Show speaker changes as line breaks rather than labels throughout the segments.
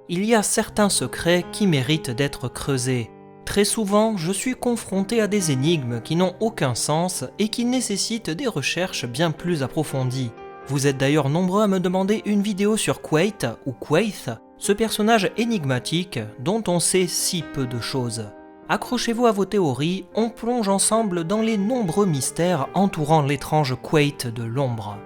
il y a certains secrets qui méritent d'être creusés. Très souvent, je suis confronté à des énigmes qui n'ont aucun sens et qui nécessitent des recherches bien plus approfondies. Vous êtes d'ailleurs nombreux à me demander une vidéo sur Quaid ou Quaith, ce personnage énigmatique dont on sait si peu de choses. Accrochez-vous à vos théories, on plonge ensemble dans les nombreux mystères entourant l'étrange Quaid de l'ombre.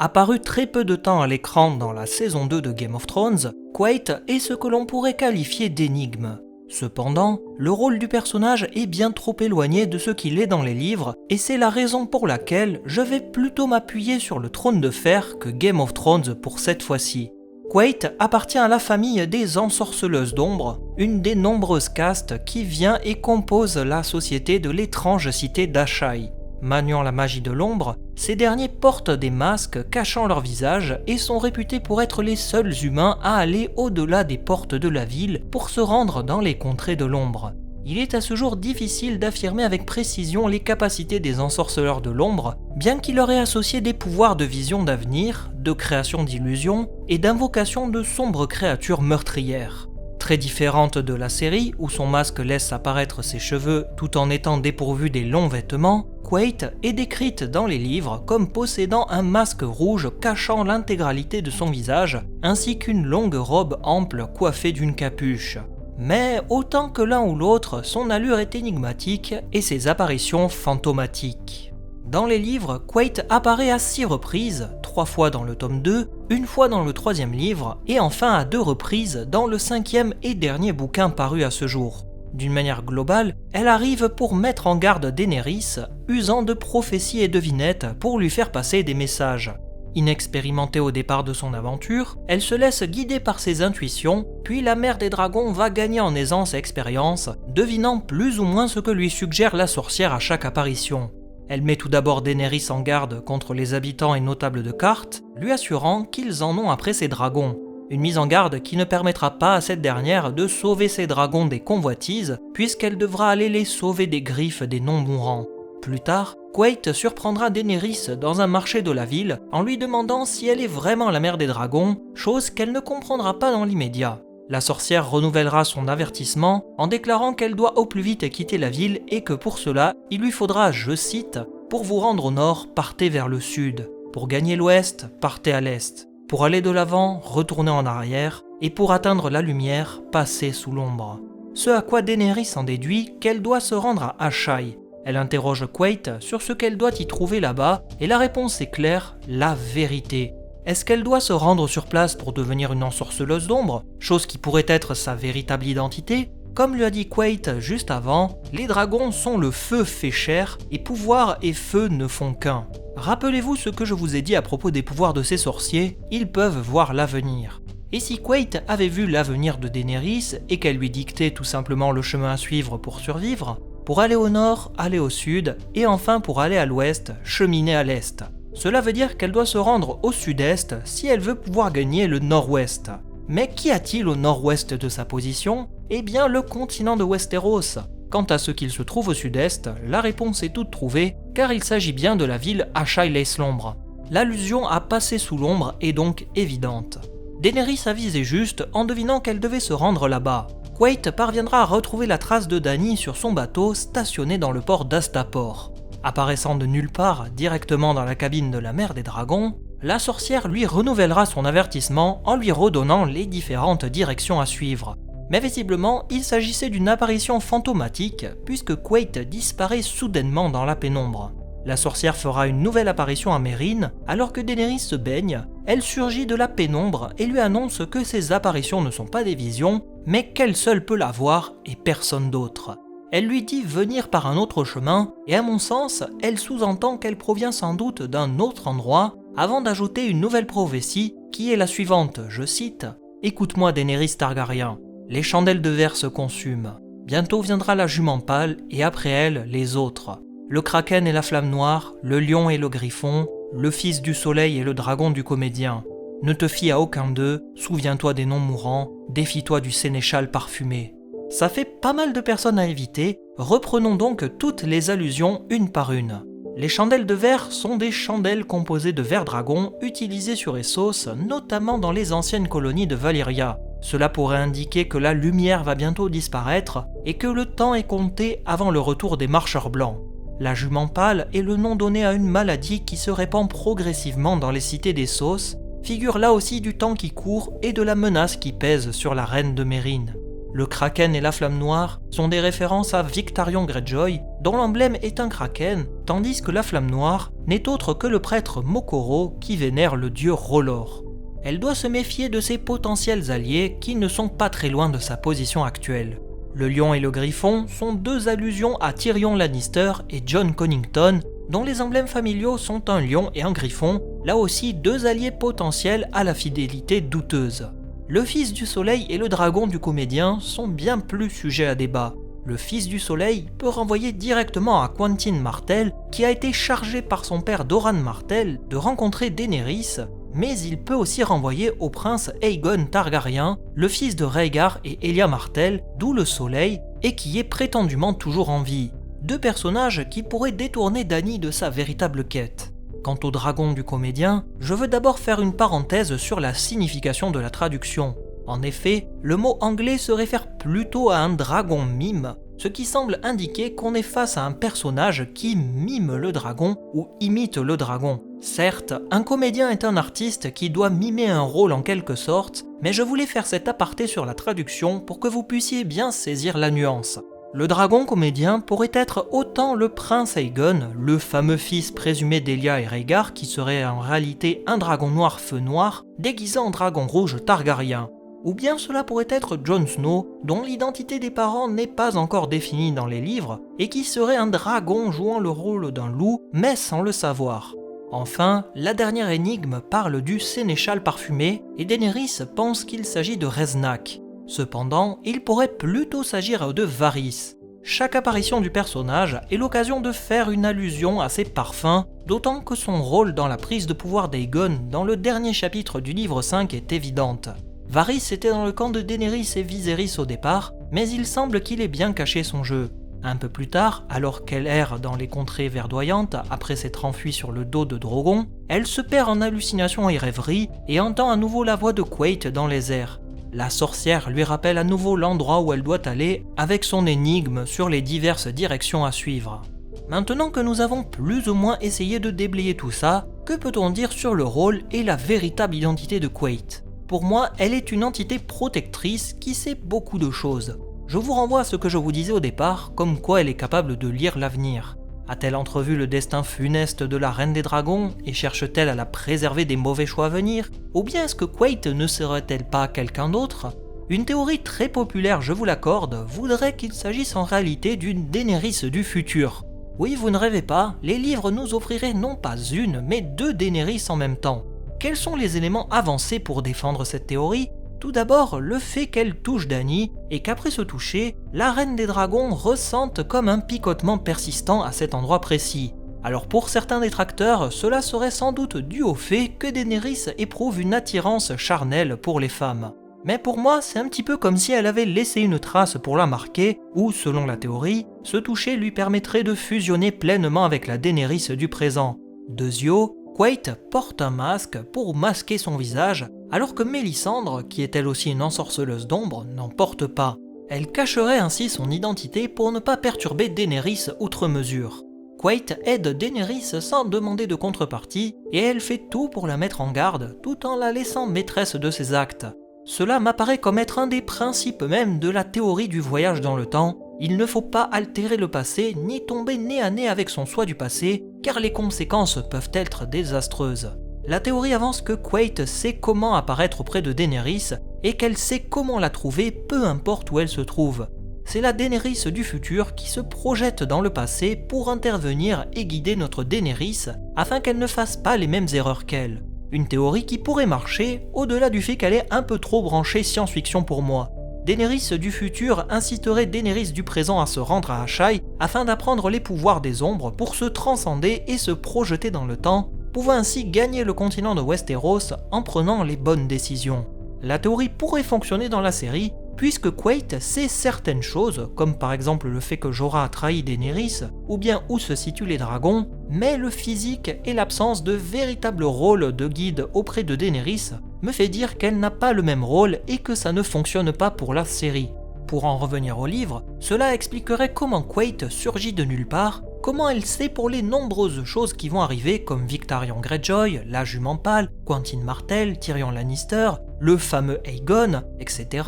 Apparu très peu de temps à l'écran dans la saison 2 de Game of Thrones, Quaid est ce que l'on pourrait qualifier d'énigme. Cependant, le rôle du personnage est bien trop éloigné de ce qu'il est dans les livres, et c'est la raison pour laquelle je vais plutôt m'appuyer sur le trône de fer que Game of Thrones pour cette fois-ci. Quaid appartient à la famille des ensorceleuses d'ombre, une des nombreuses castes qui vient et compose la société de l'étrange cité d'Ashai. Maniant la magie de l'ombre, ces derniers portent des masques cachant leur visage et sont réputés pour être les seuls humains à aller au-delà des portes de la ville pour se rendre dans les contrées de l'ombre. Il est à ce jour difficile d'affirmer avec précision les capacités des ensorceleurs de l'ombre, bien qu'il leur ait associé des pouvoirs de vision d'avenir, de création d'illusions et d'invocation de sombres créatures meurtrières. Très différente de la série, où son masque laisse apparaître ses cheveux tout en étant dépourvu des longs vêtements, Quaid est décrite dans les livres comme possédant un masque rouge cachant l'intégralité de son visage, ainsi qu'une longue robe ample coiffée d'une capuche. Mais autant que l'un ou l'autre, son allure est énigmatique et ses apparitions fantomatiques. Dans les livres, Quaid apparaît à 6 reprises, 3 fois dans le tome 2, une fois dans le 3e livre, et enfin à 2 reprises dans le 5e et dernier bouquin paru à ce jour. D'une manière globale, elle arrive pour mettre en garde Daenerys, usant de prophéties et devinettes pour lui faire passer des messages. Inexpérimentée au départ de son aventure, elle se laisse guider par ses intuitions, puis la mère des dragons va gagner en aisance et expérience, devinant plus ou moins ce que lui suggère la sorcière à chaque apparition. Elle met tout d'abord Daenerys en garde contre les habitants et notables de Qarth, lui assurant qu'ils en ont après ses dragons. Une mise en garde qui ne permettra pas à cette dernière de sauver ses dragons des convoitises, puisqu'elle devra aller les sauver des griffes des non-mourants. Plus tard, Quaid surprendra Daenerys dans un marché de la ville en lui demandant si elle est vraiment la mère des dragons, chose qu'elle ne comprendra pas dans l'immédiat. La sorcière renouvellera son avertissement en déclarant qu'elle doit au plus vite quitter la ville et que pour cela, il lui faudra, je cite, « Pour vous rendre au nord, partez vers le sud. Pour gagner l'ouest, partez à l'est. Pour aller de l'avant, retournez en arrière. Et pour atteindre la lumière, passez sous l'ombre. » Ce à quoi Daenerys en déduit qu'elle doit se rendre à Ashai. Elle interroge Quaid sur ce qu'elle doit y trouver là-bas et la réponse est claire, la vérité. Est-ce qu'elle doit se rendre sur place pour devenir une ensorceleuse d'ombre, chose qui pourrait être sa véritable identité? Comme lui a dit Quaid juste avant, les dragons sont le feu fait chair et pouvoir et feu ne font qu'un. Rappelez-vous ce que je vous ai dit à propos des pouvoirs de ces sorciers, ils peuvent voir l'avenir. Et si Quaid avait vu l'avenir de Daenerys et qu'elle lui dictait tout simplement le chemin à suivre pour survivre, pour aller au nord, aller au sud, et enfin pour aller à l'ouest, cheminer à l'est. Cela veut dire qu'elle doit se rendre au sud-est si elle veut pouvoir gagner le nord-ouest. Mais qu'y a-t-il au nord-ouest de sa position? Eh bien le continent de Westeros. Quant à ce qu'il se trouve au sud-est, la réponse est toute trouvée, car il s'agit bien de la ville Ashai-les-L'ombre. L'allusion à passer sous l'ombre est donc évidente. Daenerys a visé juste en devinant qu'elle devait se rendre là-bas. Quaid parviendra à retrouver la trace de Dany sur son bateau stationné dans le port d'Astapor. Apparaissant de nulle part directement dans la cabine de la mère des dragons, la sorcière lui renouvellera son avertissement en lui redonnant les différentes directions à suivre. Mais visiblement, il s'agissait d'une apparition fantomatique puisque Quaid disparaît soudainement dans la pénombre. La sorcière fera une nouvelle apparition à Meereen alors que Daenerys se baigne, elle surgit de la pénombre et lui annonce que ces apparitions ne sont pas des visions, mais qu'elle seule peut la voir et personne d'autre. Elle lui dit venir par un autre chemin, et à mon sens, elle sous-entend qu'elle provient sans doute d'un autre endroit, avant d'ajouter une nouvelle prophétie, qui est la suivante, je cite « Écoute-moi Daenerys Targaryen, les chandelles de verre se consument. Bientôt viendra la jument pâle, et après elle, les autres. Le kraken et la flamme noire, le lion et le griffon, le fils du soleil et le dragon du comédien. Ne te fie à aucun d'eux, souviens-toi des non-mourants, défie-toi du sénéchal parfumé. Ça fait pas mal de personnes à éviter, reprenons donc toutes les allusions une par une. Les chandelles de verre sont des chandelles composées de verre dragon utilisées sur Essos, notamment dans les anciennes colonies de Valyria. Cela pourrait indiquer que la lumière va bientôt disparaître et que le temps est compté avant le retour des marcheurs blancs. La jument pâle est le nom donné à une maladie qui se répand progressivement dans les cités d'Essos, figure là aussi du temps qui court et de la menace qui pèse sur la reine de Mérine. Le kraken et la flamme noire sont des références à Victarion Greyjoy, dont l'emblème est un kraken, tandis que la flamme noire n'est autre que le prêtre Mokoro qui vénère le dieu R'hllor. Elle doit se méfier de ses potentiels alliés qui ne sont pas très loin de sa position actuelle. Le lion et le griffon sont deux allusions à Tyrion Lannister et Jon Connington, dont les emblèmes familiaux sont un lion et un griffon, là aussi deux alliés potentiels à la fidélité douteuse. Le fils du soleil et le dragon du comédien sont bien plus sujets à débat. Le fils du soleil peut renvoyer directement à Quentyn Martell, qui a été chargé par son père Doran Martell de rencontrer Daenerys, mais il peut aussi renvoyer au prince Aegon Targaryen, le fils de Rhaegar et Elia Martell, d'où le soleil, et qui est prétendument toujours en vie. Deux personnages qui pourraient détourner Dany de sa véritable quête. Quant au dragon du comédien, je veux d'abord faire une parenthèse sur la signification de la traduction. En effet, le mot anglais se réfère plutôt à un dragon mime, ce qui semble indiquer qu'on est face à un personnage qui mime le dragon ou imite le dragon. Certes, un comédien est un artiste qui doit mimer un rôle en quelque sorte, mais je voulais faire cet aparté sur la traduction pour que vous puissiez bien saisir la nuance. Le dragon comédien pourrait être autant le prince Aegon, le fameux fils présumé d'Elia et Rhaegar qui serait en réalité un dragon noir feu noir, déguisé en dragon rouge Targaryen. Ou bien cela pourrait être Jon Snow, dont l'identité des parents n'est pas encore définie dans les livres, et qui serait un dragon jouant le rôle d'un loup, mais sans le savoir. Enfin, la dernière énigme parle du sénéchal parfumé, et Daenerys pense qu'il s'agit de Reznac. Cependant, il pourrait plutôt s'agir de Varys. Chaque apparition du personnage est l'occasion de faire une allusion à ses parfums, d'autant que son rôle dans la prise de pouvoir d'Aegon dans le dernier chapitre du livre 5 est évidente. Varys était dans le camp de Daenerys et Viserys au départ, mais il semble qu'il ait bien caché son jeu. Un peu plus tard, alors qu'elle erre dans les contrées verdoyantes après s'être enfuie sur le dos de Drogon, elle se perd en hallucinations et rêveries et entend à nouveau la voix de Quaithe dans les airs. La sorcière lui rappelle à nouveau l'endroit où elle doit aller avec son énigme sur les diverses directions à suivre. Maintenant que nous avons plus ou moins essayé de déblayer tout ça, que peut-on dire sur le rôle et la véritable identité de Quaithe ? Pour moi, elle est une entité protectrice qui sait beaucoup de choses. Je vous renvoie à ce que je vous disais au départ, comme quoi elle est capable de lire l'avenir. A-t-elle entrevu le destin funeste de la Reine des Dragons et cherche-t-elle à la préserver des mauvais choix à venir ? Ou bien est-ce que Quaithe ne serait-elle pas quelqu'un d'autre ? Une théorie très populaire, je vous l'accorde, voudrait qu'il s'agisse en réalité d'une Daenerys du futur. Oui, vous ne rêvez pas, les livres nous offriraient non pas une, mais deux Daenerys en même temps. Quels sont les éléments avancés pour défendre cette théorie ? Tout d'abord, le fait qu'elle touche Dany et qu'après ce toucher, la Reine des Dragons ressente comme un picotement persistant à cet endroit précis. Alors pour certains détracteurs, cela serait sans doute dû au fait que Daenerys éprouve une attirance charnelle pour les femmes. Mais pour moi, c'est un petit peu comme si elle avait laissé une trace pour la marquer, ou selon la théorie, ce toucher lui permettrait de fusionner pleinement avec la Daenerys du présent. De yeux, Quaithe porte un masque pour masquer son visage, alors que Mélisandre, qui est elle aussi une ensorceleuse d'ombre, n'en porte pas. Elle cacherait ainsi son identité pour ne pas perturber Daenerys outre mesure. Quaithe aide Daenerys sans demander de contrepartie, et elle fait tout pour la mettre en garde, tout en la laissant maîtresse de ses actes. Cela m'apparaît comme être un des principes même de la théorie du voyage dans le temps. Il ne faut pas altérer le passé, ni tomber nez à nez avec son soi du passé, car les conséquences peuvent être désastreuses. La théorie avance que Quaithe sait comment apparaître auprès de Daenerys, et qu'elle sait comment la trouver peu importe où elle se trouve. C'est la Daenerys du futur qui se projette dans le passé pour intervenir et guider notre Daenerys, afin qu'elle ne fasse pas les mêmes erreurs qu'elle. Une théorie qui pourrait marcher, au-delà du fait qu'elle est un peu trop branchée science-fiction pour moi. Daenerys du futur inciterait Daenerys du présent à se rendre à Asshai afin d'apprendre les pouvoirs des ombres pour se transcender et se projeter dans le temps, pouvant ainsi gagner le continent de Westeros en prenant les bonnes décisions. La théorie pourrait fonctionner dans la série, puisque Quaithe sait certaines choses, comme par exemple le fait que Jorah a trahi Daenerys, ou bien où se situent les dragons, mais le physique et l'absence de véritable rôle de guide auprès de Daenerys me fait dire qu'elle n'a pas le même rôle et que ça ne fonctionne pas pour la série. Pour en revenir au livre, cela expliquerait comment Quaithe surgit de nulle part, comment elle sait pour les nombreuses choses qui vont arriver comme Victarion Greyjoy, la jument pâle, Quentyn Martell, Tyrion Lannister, le fameux Aegon, etc.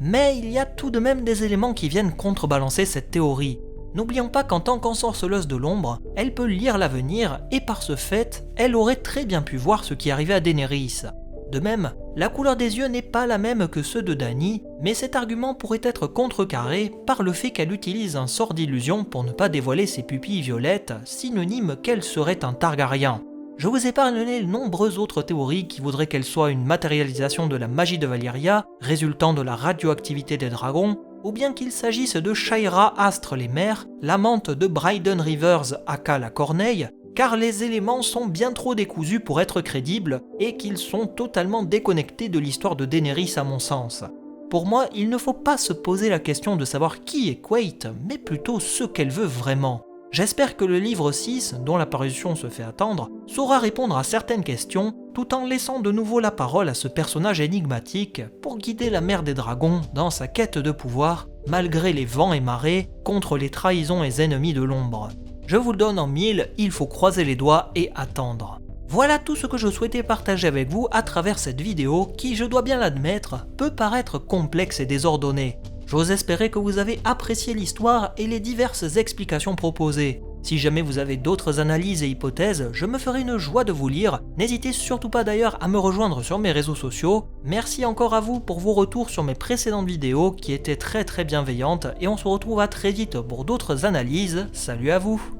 Mais il y a tout de même des éléments qui viennent contrebalancer cette théorie. N'oublions pas qu'en tant qu'ensorceleuse de l'ombre, elle peut lire l'avenir et par ce fait, elle aurait très bien pu voir ce qui arrivait à Daenerys. De même, la couleur des yeux n'est pas la même que ceux de Dany, mais cet argument pourrait être contrecarré par le fait qu'elle utilise un sort d'illusion pour ne pas dévoiler ses pupilles violettes, synonyme qu'elle serait un Targaryen. Je vous épargnerai de nombreuses autres théories qui voudraient qu'elle soit une matérialisation de la magie de Valyria, résultant de la radioactivité des dragons, ou bien qu'il s'agisse de Shaira Astre les Mers, l'amante de Bryden Rivers aka la Corneille, car les éléments sont bien trop décousus pour être crédibles et qu'ils sont totalement déconnectés de l'histoire de Daenerys à mon sens. Pour moi, il ne faut pas se poser la question de savoir qui est Quaithe, mais plutôt ce qu'elle veut vraiment. J'espère que le livre 6, dont la parution se fait attendre, saura répondre à certaines questions, tout en laissant de nouveau la parole à ce personnage énigmatique pour guider la mère des dragons dans sa quête de pouvoir, malgré les vents et marées, contre les trahisons et ennemis de l'ombre. Je vous le donne en mille, il faut croiser les doigts et attendre. Voilà tout ce que je souhaitais partager avec vous à travers cette vidéo qui, je dois bien l'admettre, peut paraître complexe et désordonnée. J'ose espérer que vous avez apprécié l'histoire et les diverses explications proposées. Si jamais vous avez d'autres analyses et hypothèses, je me ferai une joie de vous lire. N'hésitez surtout pas d'ailleurs à me rejoindre sur mes réseaux sociaux. Merci encore à vous pour vos retours sur mes précédentes vidéos qui étaient très bienveillantes et on se retrouve à très vite pour d'autres analyses. Salut à vous!